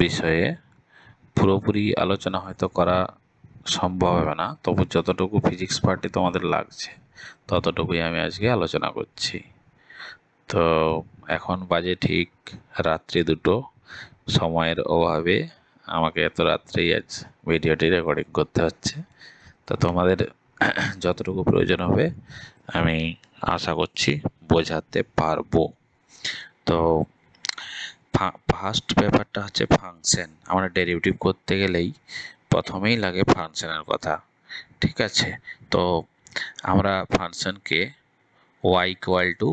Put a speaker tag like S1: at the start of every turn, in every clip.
S1: বিষয়ে পুরোপুরি আলোচনা হয়তো করা সম্ভব হবে না, তবু যতটুকু ফিজিক্স পার্টে তোমাদের লাগছে ততটুকুই আমি আজকে আলোচনা করছি। তো এখন বাজে ঠিক রাত্রি 2টো। সময়ের অভাবে আমাকে এত রাত্রেই আজ ভিডিওটি রেকর্ডিং করতে হচ্ছে। তো তোমাদের যতটুকু প্রয়োজন হবে আমি আশা করছি বোঝাতে পারবো। তো ফার্স্ট ব্যাপারটা হচ্ছে ফাংশন। আমরা ডেরিভেটিভ করতে গেলেই প্রথমেই লাগে ফাংশনের কথা, ঠিক আছে? তো আমরা ফাংশনকে y equal two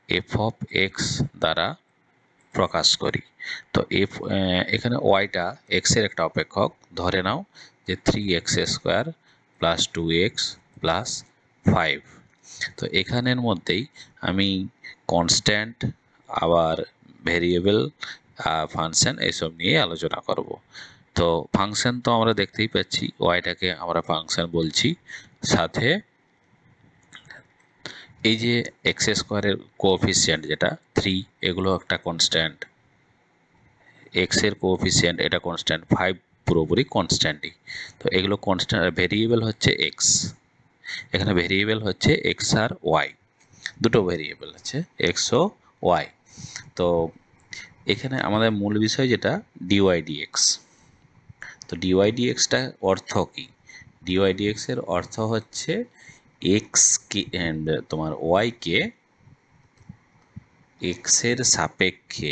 S1: F of x দ্বারা প্রকাশ করি। তো এখানে ওয়াইটা এক্সের একটা অপেক্ষক ধরে নাও যে 3x² প্লাস 2x প্লাস 5। তো এখানের মধ্যেই আমি কনস্ট্যান্ট আবার ভেরিয়েবল ফাংশন এসব নিয়ে আলোচনা করব। তো ফাংশন তো আমরা দেখতেই পাচ্ছি, ওয়াইটাকে আমরা ফাংশন বলছি, সাথে এই যে x² কোএফিসিয়েন্ট যেটা 3, এগুলো একটা কনস্ট্যান্ট। এক্স এর কোএফিসিয়েন্ট এটা কনস্ট্যান্ট, 5 পুরোপুরি কনস্ট্যান্টই। তো এগুলো কনস্ট্যান্ট, ভেরিয়েবল হচ্ছে এক্স। এখানে ভেরিয়েবল হচ্ছে এক্স আর ওয়াই, দুটো ভেরিয়েবল আছে এক্স ও ওয়াই। তো এখানে আমাদের মূল বিষয় যেটা ডিওয়াই ডিএক্স। তো ডিওয়াই ডিএক্সটা অর্থ কি? ডিওয়াই ডিএক্স এর অর্থ হচ্ছে এক্স কে তোমার ওয়াই কে এক্স এর সাপেক্ষে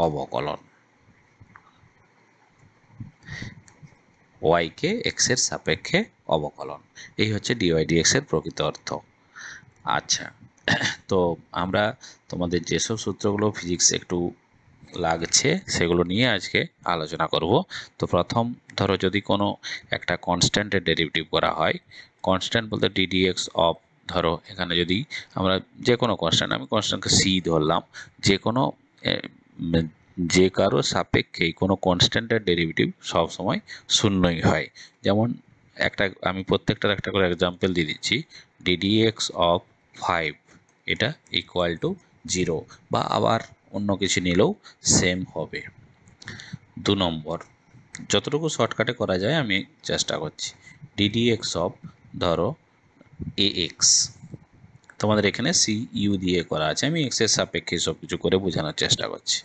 S1: অবকলন, ওয়াই কে এক্স এর সাপেক্ষে অবকলন, এই হচ্ছে ডিওয়াই ডিএক্স এর প্রকৃত অর্থ। আচ্ছা, তো আমরা তোমাদের যেসব সূত্রগুলো ফিজিক্স একটু লাগছে সেগুলো নিয়ে আজকে আলোচনা করব। তো প্রথম ধরো যদি কোনো একটা কনস্ট্যান্টের ডেরিভেটিভ করা হয়, কনস্ট্যান্ট বলতে ডিডিএক্স অফ, ধরো এখানে যদি আমরা যে কোনো কনস্ট্যান্ট, আমি কনস্ট্যান্টকে সি ধরলাম, যে কারো সাপেক্ষেই কোনো কনস্ট্যান্টের ডেরিভেটিভ সবসময় শূন্যই হয়। যেমন আমি প্রত্যেকটার একটা করে এক্সাম্পল দিয়ে দিচ্ছি। ডিডিএক্স অফ 5 এটা ইকুয়াল টু 0, বা আবার অন্য কিছু নিলেও সেম হবে। 2 নম্বর, যতটুকু শর্টকাটে করা যায় আমি চেষ্টা করছি। ডিডিএক্স অফ ধরো এএক্স, তোমাদের এখানে সি ইউ দিয়ে করা আছে, আমি এক্স এর সাপেক্ষে সব কিছু করে বোঝানোর চেষ্টা করছি।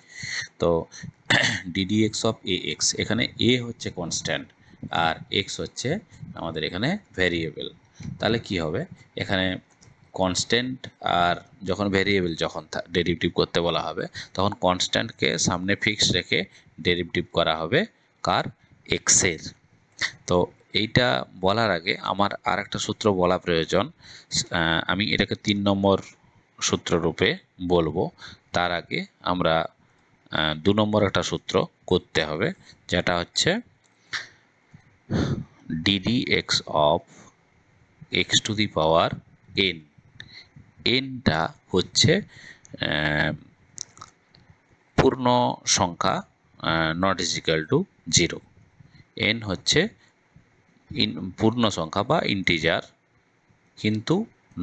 S1: তো ডিডিএক্স অফ এএক্স, এখানে এ হচ্ছে কনস্ট্যান্ট আর এক্স হচ্ছে আমাদের এখানে ভ্যারিয়েবল। তাহলে কি হবে, এখানে কনস্ট্যান্ট আর যখন ভ্যারিয়েবল যখন ডেরিভেটিভ করতে বলা হবে তখন কনস্ট্যান্টকে সামনে ফিক্সড রেখে ডেরিভেটিভ করা হবে কার, এক্সের। তো এইটা বলার আগে আমার আর একটা সূত্র বলা প্রয়োজন। আমি এটাকে 3 নম্বর সূত্র রূপে বলবো। তার আগে আমরা 2 নম্বর একটা সূত্র করতে হবে, যেটা হচ্ছে d d x of x to the power n. এনটা হচ্ছে পূর্ণ সংখ্যা, নট ইজিক্যাল টু 0। এন হচ্ছে পূর্ণ সংখ্যা বা ইন্টিজার, কিন্তু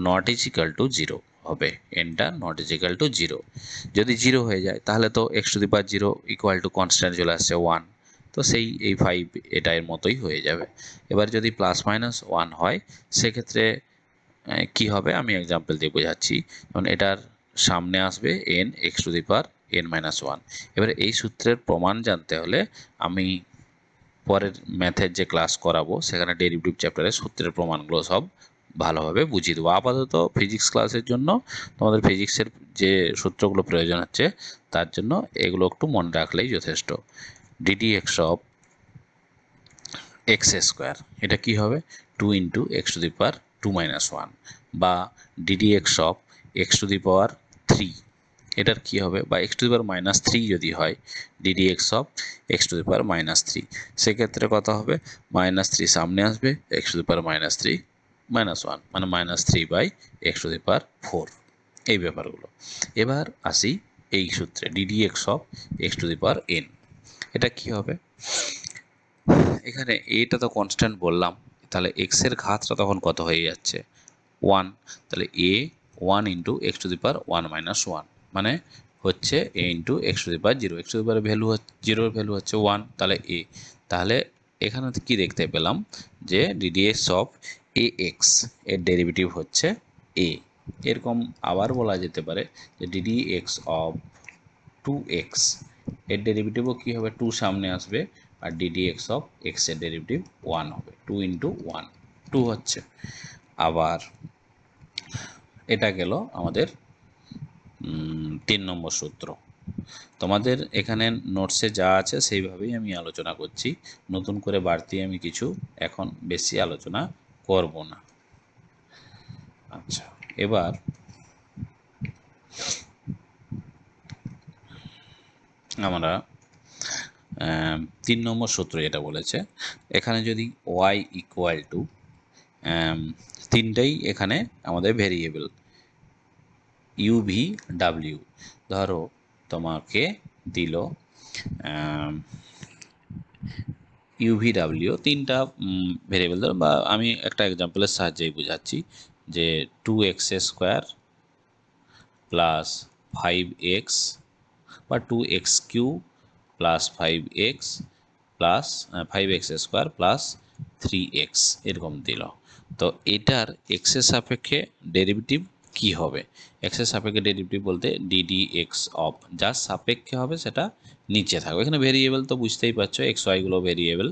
S1: নট ইজিক্যাল টু 0 হবে। এনটা নট ইজিক্যাল টু 0, যদি 0 হয়ে যায় তাহলে তো x to the power 0 equal to constant চলে আসছে 1। তো এই 5 এটা এর মতোই হয়ে যাবে। এবার যদি প্লাস মাইনাস 1 হয় সেক্ষেত্রে কি হবে আমি এক্সাম্পল দিয়ে বোঝাচ্ছি। যেমন এটার সামনে আসবে N x to the power n minus 1। এবারে এই সূত্রের প্রমাণ জানতে হলে আমি পরের ম্যাথের যে ক্লাস করাবো সেখানে ডেরিভেটিভ চ্যাপ্টারের সূত্রের প্রমাণগুলো সব ভালোভাবে বুঝিয়ে দেবো। আপাতত ফিজিক্স ক্লাসের জন্য তোমাদের ফিজিক্সের যে সূত্রগুলো প্রয়োজন হচ্ছে তার জন্য এগুলো একটু মনে রাখলেই যথেষ্ট। ডিডিএক্স অফ x², এটা কি হবে 2 into x to the power 2 minus 1, বা d d x of x to the power 3, এটার কি হবে, বা x to the power minus 3 যদি হয় d d x of x to the power minus 3, সেক্ষেত্রে কত হবে, মাইনাস 3 সামনে আসবে, x to the power minus 3 minus 1 মানে minus 3 by x to the power 4, এই ব্যাপারগুলো। এবার আসি এই সূত্রে ddx of x to the power n, এটা কি হবে, এখানে এটা তো কনস্ট্যান্ট বললাম, তাহলে এক্স এর ঘাতটা তখন কত হয়ে যাচ্ছে 1, তাহলে a 1 into x to the power 1 minus 1 মানে হচ্ছে a into x to the power zero, x to the power value জিরোর ভ্যালু হচ্ছে 1, তাহলে এ। তাহলে এখানে কি দেখতে পেলাম যে ডিডিএক্স অফ এ এক্স এর ডেরিভেটিভ হচ্ছে এ। এরকম আবার বলা যেতে পারে যে ডিডিএক্স অফ 2x এর ডেরিভেটিভও কী হবে, 2 সামনে আসবে, আর ডিডিএক্স অফ এক্স এর ডেরিভেটিভ 1 হবে, 2 ইন্টু 1 2 হচ্ছে। আবার এটা গেল আমাদের 3 নম্বর সূত্র। তোমাদের এখানে নোটসে যা আছে সেইভাবেই আমি আলোচনা করছি, নতুন করে বাড়তি আমি কিছু এখন বেশি আলোচনা করব না। আচ্ছা, এবার আমরা 3 নম্বর সূত্র যেটা বলেছে, এখানে যদি y ইকুয়াল টু তিনটাই এখানে আমাদের ভেরিয়েবল ইউভি ডাব্লিউ, ধরো তোমাকে দিল ইউভি ডাব্লিউ তিনটা ভেরিয়েবল ধরো, বা আমি একটা এক্সাম্পলের সাহায্যেই বোঝাচ্ছি যে 2x² প্লাস 5x বা 2x³ plus 5x plus 5x² plus 3x এরকম দিল। তো এটার এক্সের সাপেক্ষে ডেরিভেটিভ কি হবে? এক্সের সাপেক্ষে ডেরিভেটিভ বলতে ডিডিএক্স অফ, যার সাপেক্ষে হবে সেটা নিচে থাকবে। এখানে ভেরিয়েবল তো বুঝতেই পারছো, এক্স ওয়াইগুলো ভেরিয়েবল,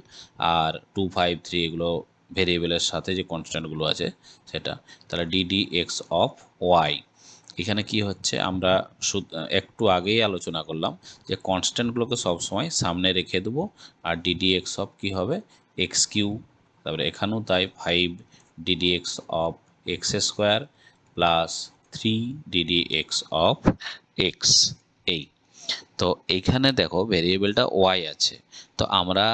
S1: আর 2 5 3 এগুলো ভেরিয়েবলের সাথে যে কনস্ট্যান্টগুলো আছে সেটা। তাহলে ডিডিএক্স অফ ওয়াই, এখানে কি হচ্ছে আমরা একটু আগেই আলোচনা করলাম যে কনস্ট্যান্টগুলোকে সবসময় সামনে রেখে দেবো, আর ডিডিএক্স অফ কী হবে, x³, তারপরে এখানেও তাই 5 ddx of x² plus 3 ddx of x. এই তো এইখানে দেখো ভেরিয়েবলটা ওয়াই আছে, তো আমরা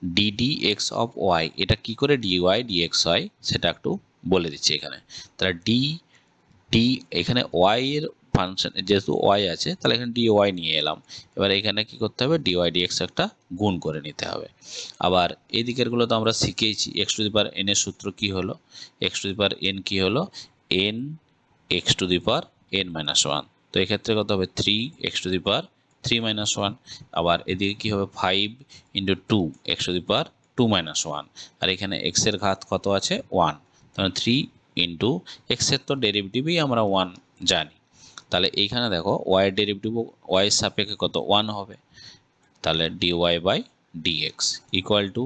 S1: ডিডিএক্স অফ ওয়াই এটা কি করে ডিওয়াই ডিএক্স হয় সেটা একটু বলে দিচ্ছি এখানে। তাহলে ডি এখানে ওয়াই এর ফাংশন, যেহেতু ওয়াই আছে তাহলে এখানে ডি ওয়াই নিয়ে এলাম। এবার এখানে কি করতে হবে, ডিওয়াই ডিএক্স একটা গুণ করে নিতে হবে। আবার এই দিকেরগুলো তো আমরা শিখেইছি, x to the power n এর সূত্র কি হলো, x to the power n কি হলো, n x to the power n minus one. তো এক্ষেত্রে কত হবে, 3 x to the power 3 minus one. আবার এদিকে কি হবে, 5 into 2 x to the power 2 minus one. আর এখানে এক্স এর ঘাত কত আছে, 1, তাহলে 3 ইন্টু এক্সের তো ডেরিভেটিভই আমরা 1 জানি, তাহলে এইখানে দেখো ওয়াই এর ডেরিভেটিভ ওয়াই এর সাপেক্ষে কত 1 হবে, তাহলে d y by d x equal to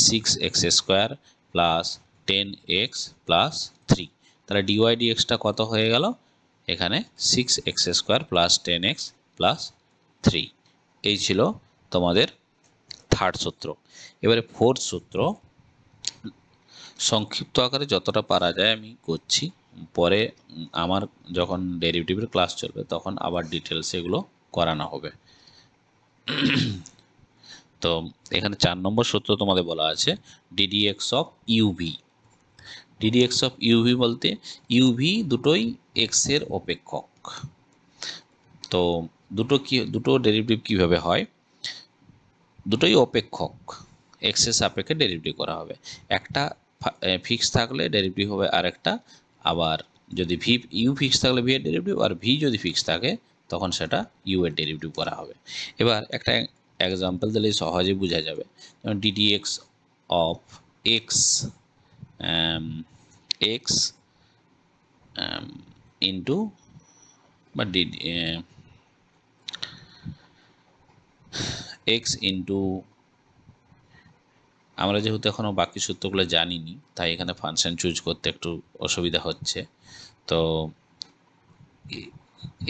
S1: 6x² plus 10x plus 3। তাহলে ডিওয়াই ডিএক্সটা কত হয়ে গেল, এখানে 6x² প্লাস 10x প্লাস 3। এই ছিল তোমাদের থার্ড সূত্র। এবারে ফোর্থ সূত্র, সংক্ষিপ্ত আকারে যতটা পারা যায় আমি করছি, পরে আমার যখন ডেরিভেটিভের ক্লাস চলবে তখন আবার ডিটেলস এগুলো করানো হবে। তো এখানে 4 নম্বর সূত্র তোমাদের বলা আছে ddx of UV. Ddx of UV বলতে ইউভি দুটোই এক্স এর অপেক্ষক। তো দুটো ডেরিভেটিভ কিভাবে হয়, দুটোই অপেক্ষক, এক্স এর সাপেক্ষে ডেরিভেটিভ করা হবে। একটা ফিক্স থাকলে ডেরিভেটিভ হবে আরেকটা, আবার যদি ইউ ফিক্স থাকলে ভি এর ডেরিভেটিভ, আর ভি যদি ফিক্স থাকে তখন সেটা ইউ এর ডেরিভেটিভ করা হবে। এবার একটা এক্সাম্পল দিলে সহজে বোঝা যাবে, যেমন ddx of x x into বা এক্স ইন্টু, আমরা যেহেতু এখনও বাকি সূত্রগুলো জানিনি তাই এখানে ফাংশন চুজ করতে একটু অসুবিধা হচ্ছে। তো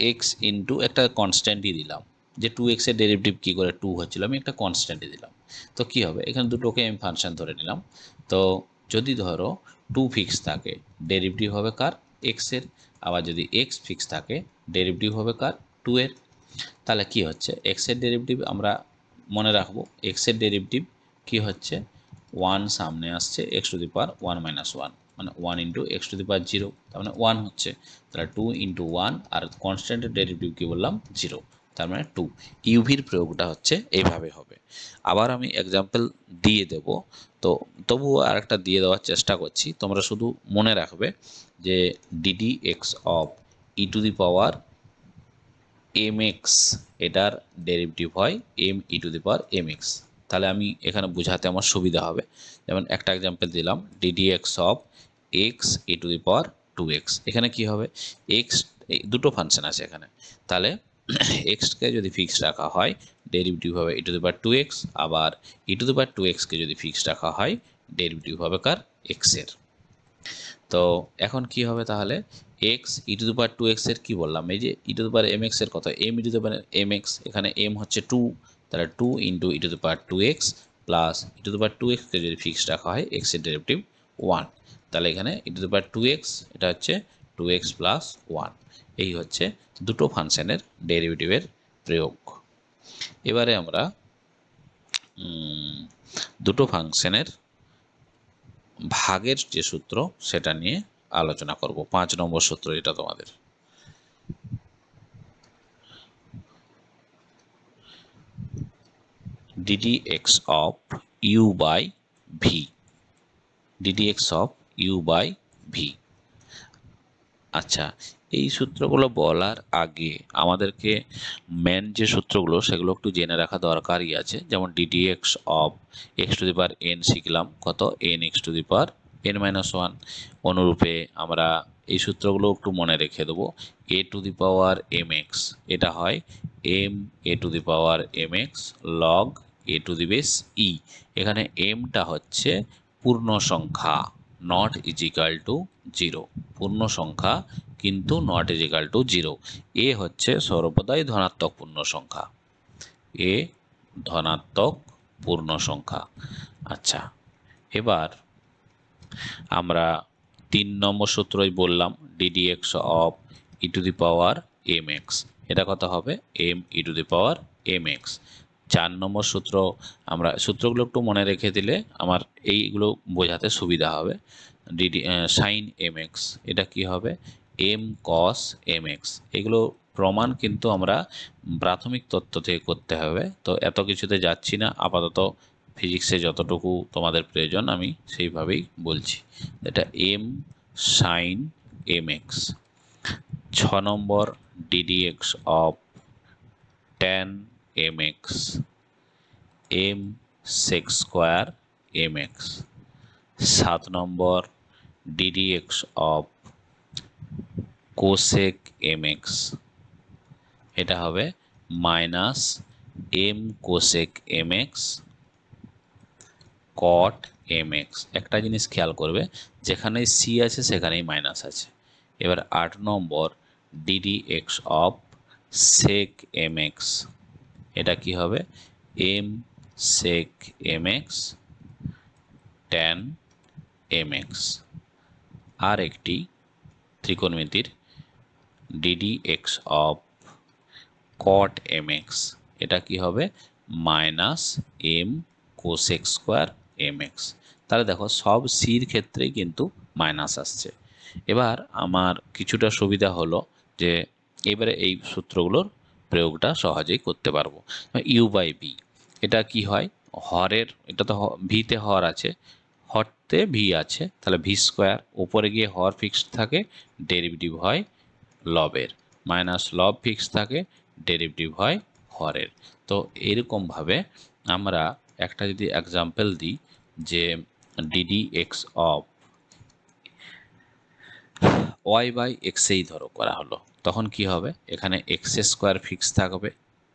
S1: এক্স ইন্টু একটা কনস্ট্যান্টই দিলাম, যে 2x এর ডেরিভেটিভ কী করে 2 হচ্ছিল, আমি একটা কনস্ট্যান্টই দিলাম। তো কি হবে, এখানে দুটোকে আমি ফাংশন ধরে নিলাম। তো যদি ধরো 2 ফিক্স থাকে ডেরিভেটিভ হবে কার, এক্স এর, আবার যদি এক্স ফিক্স থাকে ডেরিভেটিভ হবে কার, 2 এর। তাহলে কি হচ্ছে, এক্স এর ডেরিভেটিভ আমরা মনে রাখবো, এক্স এর ডেরিভেটিভ কি হচ্ছে, 1 সামনে আসছে x to the power 1 minus 1, মানে 1 ইন্টু এক্স টু দি পাওয়ার 0, তার মানে 1 হচ্ছে। তাহলে 2 ইন্টু 1, আর কনস্ট্যান্টের ডেরিভেটিভ কী বললাম, 0, তার মানে 2। ইউভির প্রয়োগটা হচ্ছে এইভাবে হবে। আবার আমি এক্সাম্পল দিয়ে দেব, তো তবুও আর একটা দিয়ে দেওয়ার চেষ্টা করছি, তোমরা শুধু মনে রাখবে যে d d x of e to the power m x এটার ডেরিভেটিভ হয় m e to the power m x. তাহলে আমি এখানে বোঝাতে আমার সুবিধা হবে। যেমন একটা এক্সাম্পল দিলাম, DD x of x E to the power 2x। এখানে কি হবে, এক্স দুটো ফাংশন আছে এখানে, তাহলে এক্সকে যদি ফিক্সড রাখা হয় ডেরিভেটিভ হবে ই টু দি পাওয়ার 2x, আবার ই টু দি পাওয়ার 2xকে যদি ফিক্সড রাখা হয় ডেরিভেটিভ হবে কার, এক্সের। তো এখন কি হবে তাহলে, x E to the power 2x এর কি বললাম, এই যে e to the power m x এর কথা, m e to the power m x, এখানে এম হচ্ছে 2, তাহলে 2 into e to the power 2x plus e to the power 2xকে যদি ফিক্সড রাখা হয় এক্সের ডেরিভেটিভ 1, তাহলে এখানে ই টু দি পাওয়ার 2x এটা হচ্ছে 2x প্লাস 1। এই হচ্ছে দুটো ফাংশনের ডেরিভেটিভের প্রয়োগ। এবারে আমরা দুটো ফাংশনের ভাগের যে সূত্র সেটা নিয়ে আলোচনা করব। 5 নম্বর সূত্র এটা তোমাদের। ddx of u by v, ddx of u by v। আচ্ছা, এই সূত্রগুলো বলার আগে আমাদেরকে মেন যে সূত্রগুলো সেগুলো একটু জেনে রাখা দরকারই আছে। যেমন ddx of x two the power n শিখলাম, কত, n x two the power n minus 1। অনুরূপে আমরা এই সূত্রগুলো একটু মনে রেখে দেবো। a two the power mx এটা হয় m a two the power mx log a to the base e। এখানে mটা হচ্ছে পূর্ণ সংখ্যা, নট ইজিক্যাল টু 0, পূর্ণ সংখ্যা কিন্তু নট ইজিক্যাল টু 0। এ হচ্ছে সর্বদাই ধনাত্মক পূর্ণ সংখ্যা, এ ধনাত্মক পূর্ণ সংখ্যা। আচ্ছা, এবার আমরা 3 নম্বর সূত্রই বললাম, ddx of e to the power m x, এটা কত হবে, m e to the power m x. 4 নম্বর সূত্র, আমরা সূত্রগুলো একটু মনে রেখে দিলে আমার এইগুলো বোঝাতে সুবিধা হবে। সাইন এম এক্স এটা কি হবে, এম কস এম এক্স। এগুলো প্রমাণ কিন্তু আমরা প্রাথমিক তত্ত্ব থেকে করতে হবে, তো এত কিছুতে যাচ্ছি না। আপাতত ফিজিক্সে যতটুকু তোমাদের প্রয়োজন আমি সেইভাবেই বলছি। এটা এম সাইন এম এক্স। 6 নম্বর ddx অফ tan mx m sec square mx। 7 নম্বর ddx অফ cosec mx এটা হবে minus m cosec mx cot mx। একটা জিনিস খেয়াল করবে, যেখানে c আছে সেখানেই মাইনাস আছে। এবার 8 নম্বর ddx অফ sec mx এটা কি হবে, m sec mx tan mx। আর একটি ত্রিকোণমিতির ddx অফ cot mx এটা কি হবে, minus m cosec square mx। তাহলে দেখো সব সির ক্ষেত্রেই কিন্তু মাইনাস আসছে। এবার আমার কিছুটা সুবিধা হলো যে এবারে এই সূত্রগুলোর প্রয়োগটা সহজেই করতে পারবো। ইউ বাই বি এটা কি হয়, হরের, এটা তো ভিতে হর আছে, হরতে ভি আছে, তাহলে ভি স্কোয়ার, উপরে গিয়ে হর ফিক্সড থাকে, ডেরিভেটিভ হয় লবের, মাইনাস লব ফিক্সড থাকে, ডেরিভেটিভ হয় হরের। তো এরকমভাবে আমরা একটা যদি এক্সাম্পল দিই যে d d x of y by এক্সেই ধরো করা হলো, তখন কি হবে, এখানে এক্স স্কোয়ার ফিক্স থাকবে,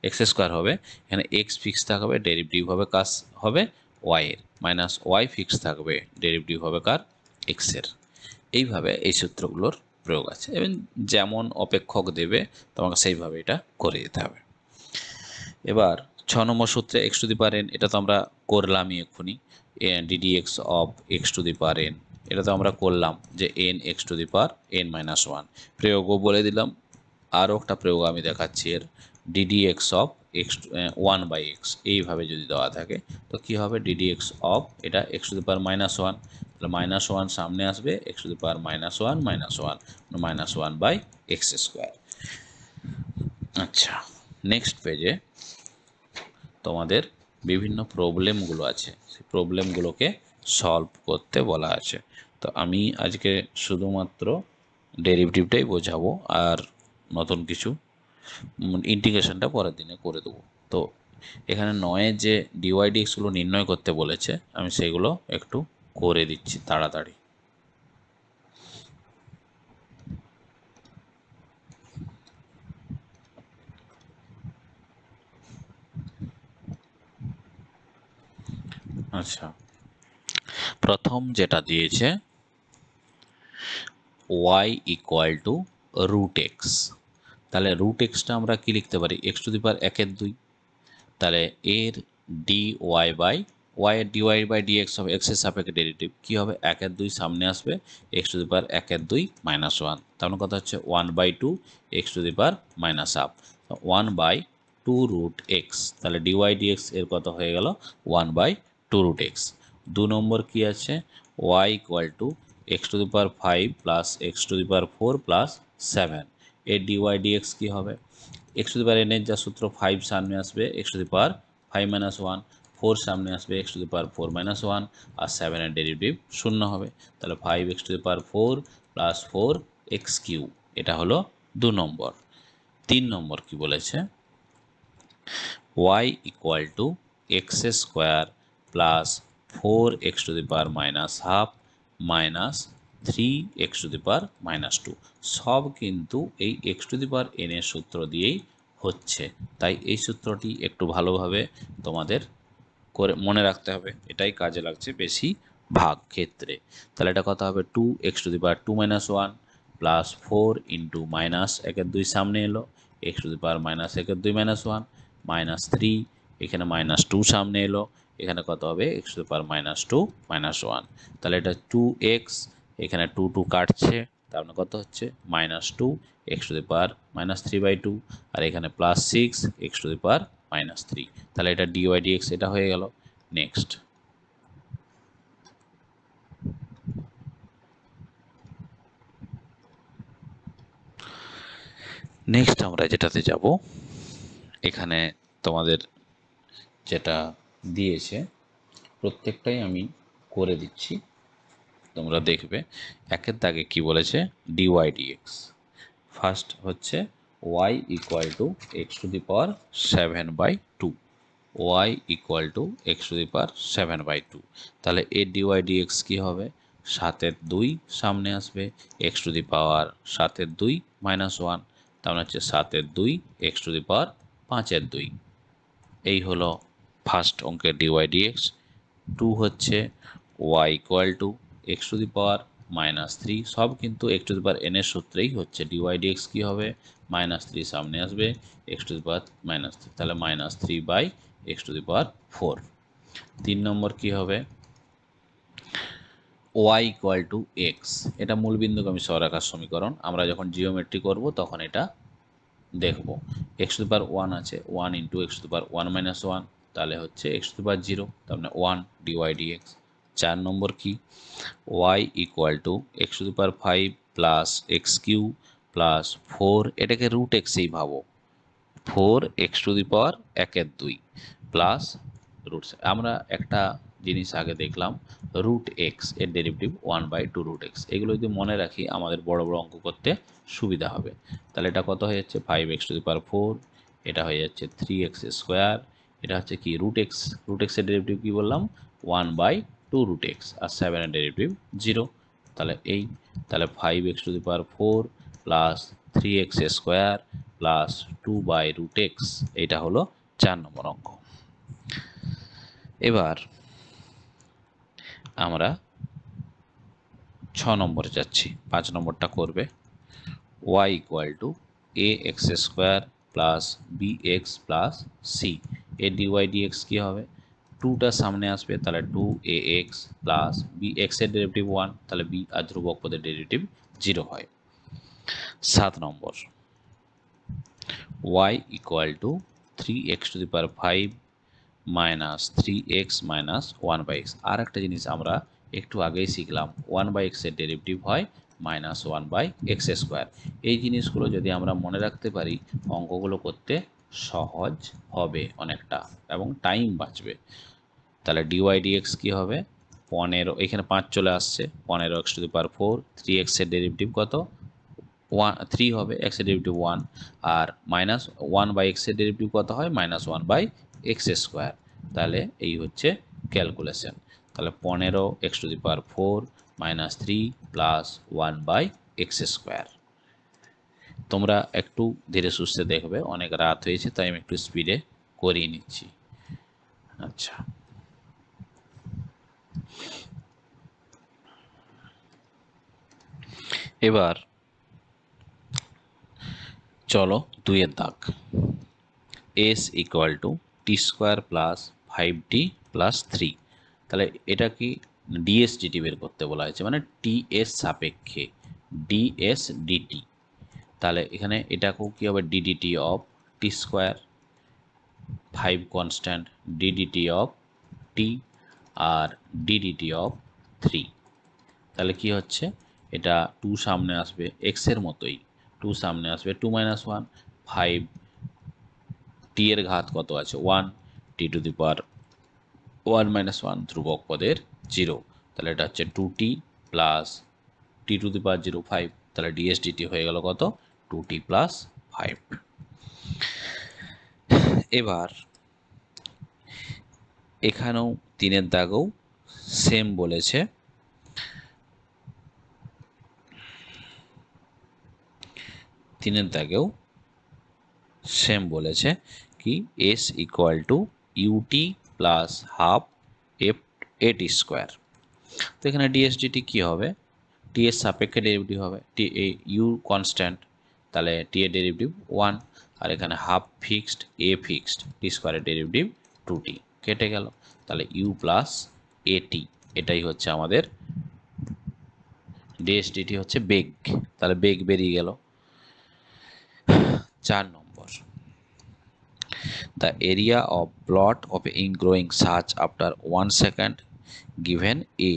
S1: এক্স স্কোয়ার হবে, এখানে এক্স ফিক্স থাকবে, ডেরিভেটিভ হবে কাজ হবে ওয়াই এর, মাইনাস ওয়াই ফিক্স থাকবে, ডেরিভেটিভ হবে কার, এক্সের। এইভাবে এই সূত্রগুলোর প্রয়োগ আছে, এবং যেমন অপেক্ষক দেবে তোমাকে সেইভাবে এটা করে যেতে হবে। এবার 6 নম্বর সূত্রে x to the power n, এটা তো আমরা করলামই এক্ষুনি, d d x of x to the power n এটা তো আমরা করলাম যে n x to the power n minus 1। প্রয়োগও বলে দিলাম, আরও একটা প্রয়োগ আমি দেখাচ্ছি এর, d d x of x 1 by x, এইভাবে যদি দেওয়া থাকে তো কী হবে, ডিডি এক্স অফ এটা x to the power minus 1, তাহলে মাইনাস 1 সামনে আসবে, x to the power minus 1 minus 1 by x square. আচ্ছা, নেক্সট পেজে তোমাদের বিভিন্ন প্রবলেমগুলো আছে, সেই প্রবলেমগুলোকে সলভ করতে বলা আছে। তো আমি আজকে শুধুমাত্র ডেরিভেটিভটাই বোঝাবো, আর নতুন কিছু ইন্টিগ্রেশনটা পরের দিনে করে দেবো। তো এখানে 9-এর যে ডিওয়াই ডিএক্সগুলো নির্ণয় করতে বলেছে, আমি সেগুলো একটু করে দিচ্ছি তাড়াতাড়ি। আচ্ছা, প্রথম যেটা দিয়েছে y equal to root x, তাহলে রুট এক্সটা আমরা কি লিখতে পারি, এক্স টু দি পাওয়ার 1/2। তাহলে এর ডি ওয়াই বাই ওয়াই এর ডি ওয়াই বাই ডিএক্স হবে এক্সের সাপেক্ষে ডেরিভেটিভ, কী হবে 1/2 সামনে আসবে, x to the power 1/2 minus 1, তার কথা হচ্ছে 1/2 x to the power minus half, 1/2 root x, তাহলে ডিওয়াই ডিএক্স এর কত হয়ে গেল 1/2 রুট এক্স। 2 নম্বর কি আছে, y equal to x to the power 5 plus x to the power 4 plus 7, এর ডিওয়াই ডিএক্স কী হবে, x to the power n এর যা সূত্র 5 সামনে আসবে x to the power 5 minus 1, 4 সামনে আসবে x to the power 4 minus 1, আর 7 এর ডেরিভেটিভ 0 হবে, তাহলে 5 x to the power 4 plus 4 x Q, এটা হলো 2 নম্বর। 3 নম্বর কি বলেছে, y equal to x square plus 4 x to the power minus half minus 3 x to the power minus 2, সব কিন্তু এই x to the power n এর সূত্র দিয়েই হচ্ছে, তাই এই সূত্রটি একটু ভালোভাবে তোমাদের করে মনে রাখতে হবে, এটাই কাজে লাগছে বেশি ভাগ ক্ষেত্রে। তাহলে এটা কত হবে 2 x to the power 2 minus 1 plus 4 into minus 1/2 সামনে এলো x to the power minus 1/2 minus 1 minus 3, এখানে মাইনাস 2 সামনে এলো, এখানে কত হবে x to the power minus 2 minus 1, তাহলে এটা 2x, এখানে 2 2 কাটছে, তার মানে কত হচ্ছে minus 2 x to the power minus 3/2, আর এখানে plus 6 x to the power minus 3, তাহলে এটা ডিওয়াই ডিএক্স এটা হয়ে গেল। নেক্সট আমরা যেটাতে যাব, এখানে তোমাদের যেটা দিয়েছে প্রত্যেকটাই আমি করে দিচ্ছি, তোমরা দেখবে। একের দাগে কি বলেছে, ডিওয়াই ডিএক্স, ফার্স্ট হচ্ছে y equal to x to the power 7/2, y equal to x to the power 7/2, তাহলে এর ডিওয়াই ডিএক্স কী হবে, 7/2 সামনে আসবে x to the power 7/2 minus 1, তার মানে হচ্ছে 7/2 এক্স টু দি পাওয়ার 5/2, এই হলো ফার্স্ট অঙ্কের ডিওয়াই ডিএক্স। 2 হচ্ছে y equal to x to the power minus 3, সব কিন্তু x to the power n এর সূত্রেই হচ্ছে, ডিওয়াই ডিএক্স কী হবে মাইনাস 3 সামনে আসবে x to the power minus 3, তাহলে minus 3 by x to the power 4। 3 নম্বর কী হবে, y ইকুয়াল টু এক্স, এটা মূলবিন্দুগামী সরলরেখার সমীকরণ, আমরা যখন জিওমেট্রি করব তখন এটা দেখব। এক্স টু দি পাওয়ার 1 আছে, 1 into x to the power 1 minus 1, তাহলে হচ্ছে এক্স টু দি পাওয়ার 0, তার মানে 1 ডিওয়াই ডিএক্স। 4 নম্বর কি, y equal to x to the power 5 plus x cube plus 4, এটাকে রুট এক্সেই ভাবো, 4 x to the power 1/2 plus root, আমরা একটা জিনিস আগে দেখলাম রুট এক্স এর ডেরিভেটিভ 1/2 রুট এক্স, এগুলো যদি মনে রাখি আমাদের বড় বড় অঙ্ক করতে সুবিধা হবে। তাহলে এটা কত হয়ে যাচ্ছে 5 এক্স টু দি পাওয়ার 4, এটা হয়ে যাচ্ছে 3x স্কোয়ার, এটা হচ্ছে কি রুট এক্স এর ডেরিভেটিভ কী বললাম 1/2 রুট এক্স, আর 7 এর ডেরিভেটিভ 0, তাহলে তাহলে 5x to the power 4 plus 3x square plus 2/রুট এক্স, এইটা হলো 4 নম্বর অঙ্ক। এবার আমরা 6 নম্বরে যাচ্ছি, 5 নম্বরটা করবে y equal to ax square plus bx plus c, এ ডিওয়াই ডিএক্স কী হবে, 2টা সামনে আসবে, তাহলে 2ax প্লাস bx এর ডেরিভেটিভ 1, তাহলে b আর ধ্রুবক পদের ডেরিভেটিভ 0 হয়। 7 নম্বর y equal two 3x two the power 5 minus 3x minus 1/x, আর একটা জিনিস আমরা একটু আগেই শিখলাম 1/x এর ডেরিভেটিভ হয় মাইনাস 1/x স্কোয়ার, এই জিনিসগুলো যদি আমরা মনে রাখতে পারি অঙ্কগুলো করতে সহজ হবে অনেকটা এবং টাইম বাঁচবে। তাহলে ডিওয়াই ডিএক্স কী হবে 15, এখানে 5 চলে আসছে, 15x two the power 4, 3x এর ডেরিভেটিভ কত 3 হবে, x এর ডেরিভেটিভ 1, আর মাইনাস 1 বাই x এর ডেরিভেটিভ কত হয়, -1 বাই এক্স স্কোয়ার। তাহলে এই হচ্ছে ক্যালকুলেশন। তাহলে 15x⁴ - 3 plus 1 by x square. তোমরা একটু ধীরে সুস্থে দেখবে, অনেক রাত হয়েছে তাই আমি একটু স্পিডে করিয়ে নিচ্ছি। আচ্ছা, এবার চলো 2 এর দাগ। s = t² plus 5t plus 3। তাহলে এটা কি dsdt বের করতে বলা হয়েছে, মানে ts সাপেক্ষে ds dt। তাহলে এখানে এটাকেও কি হবে, ddt of t², 5 constant, ddt of t আর ddt অফ 3। তাহলে কি হচ্ছে, এটা 2 সামনে আসবে x এর মতোই, 2 সামনে আসবে 2 - 1, 5 t এর ঘাত কত আছে 1, t⁻1 - 1 ধ্রুবক পদের 0। তাহলে এটা হচ্ছে 2t প্লাস t⁵ 5। তাহলে dsdt হয়ে গেল কত, 2t প্লাস 5। এবার এখানেও 3 এর দাগেও সেম বলেছে, কি s = ut plus half at²। তো এখানে dsdt কি হবে, t এর সাপেক্ষে ডেরিভেটিভ হবে, u কনস্ট্যান্ট, তাহলে t এর ডেরিভেটিভ 1, আর এখানে half fixed, a fixed, t² এর ডেরিভেটিভ 2t কেটে গেল। তাহলে u প্লাস at, এটাই হচ্ছে আমাদের dsdt হচ্ছে বেগ। তাহলে বেগ বেরিয়ে গেল। 4 নম্বর, the area of plot of a ink growing such after 1 second given a,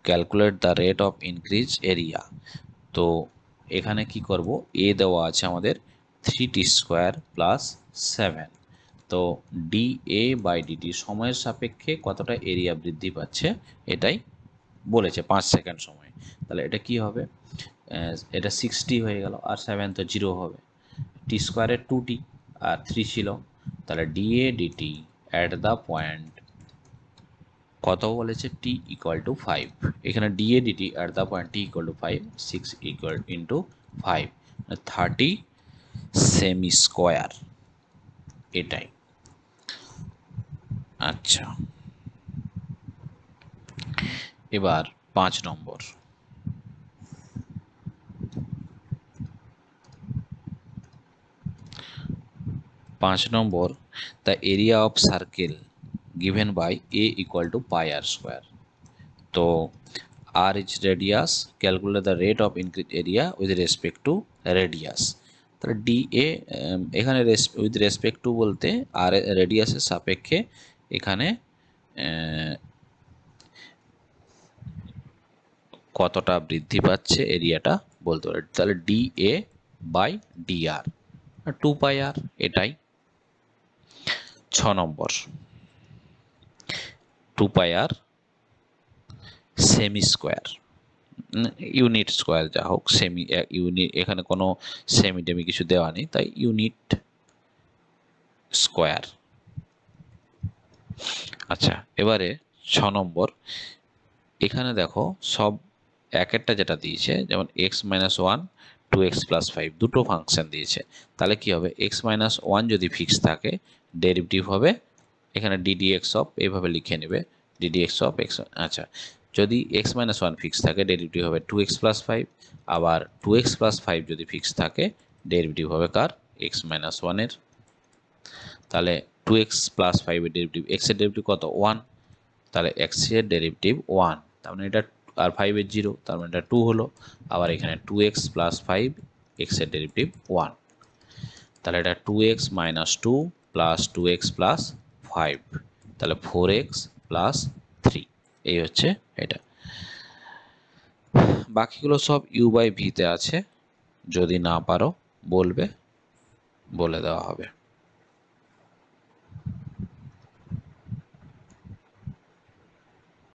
S1: calculate the rate of increase area। তো এখানে কি করব, a দেওয়া আছে আমাদের 3t² প্লাস 7। তো dA বাই dt সময়ের সাপেক্ষে কতটা এরিয়া বৃদ্ধি পাচ্ছে এটাই বলেছে 5 সেকেন্ড সময়। তাহলে এটা কি হবে, এটা 60 হয়ে গেল, আর 7 তো 0 হবে, t² 2t আর 3 ছিল। তাহলে dA dt at the point কত বলেছে, t = 5। এখানে dA dt at the point t = 5, 6 × 5 30 semi square, এটাই। আচ্ছা, এবার 5 নম্বর, the area of circle given by a = πr²। তো r is radius, calculate the rate of increase area with respect to radius। তাহলে dA এখানে with respect to বলতে r রেডিয়াসের সাপেক্ষে এখানে কতটা বৃদ্ধি পাচ্ছে এরিয়াটা বলতে পারি। তাহলে dA বাই dr 2πr, এটাই। 6 নম্বর, 2πr semi square, unit square, যা হোক সেমি ইউনিট, এখানে কোনো সেমি টেমি কিছু দেওয়া নেই, তাই ইউনিট স্কোয়ার। আচ্ছা, এবারে 6 নম্বর, এখানে দেখো সব এক একটা যেটা দিয়েছে, যেমন x - 1, 2x + 5 দুটো ফাংশন দিয়েছে। তাহলে কি হবে, x - 1 যদি ফিক্স থাকে ডেরিভেটিভ হবে এখানে ddx অফ, এইভাবে লিখে নেবে ddx অফ x। আচ্ছা, যদি x - 1 ফিক্স থাকে ডেরিভেটিভ হবে 2x + 5, আবার 2x + 5 যদি ফিক্স থাকে ডেরিভেটিভ হবে কার, x - 1 এর। তাহলে 2x + 5 এর ডেরিভেটিভ, x এর ডেরিভেটিভ কত 1, তাহলে x এর ডেরিভেটিভ 1, তার মানে এটা, আর 5 এর 0, তার মানে এটা 2 হলো। আবার এখানে 2x + 5, x এর ডেরিভেটিভ 1, তাহলে এটা 2x - 2 প্লাস 2x + 5, তাহলে 4x + 3, এই হচ্ছে এটা। বাকিগুলো সব u/v তে আছে, যদি না পারো বলবে, বলে দেওয়া হবে।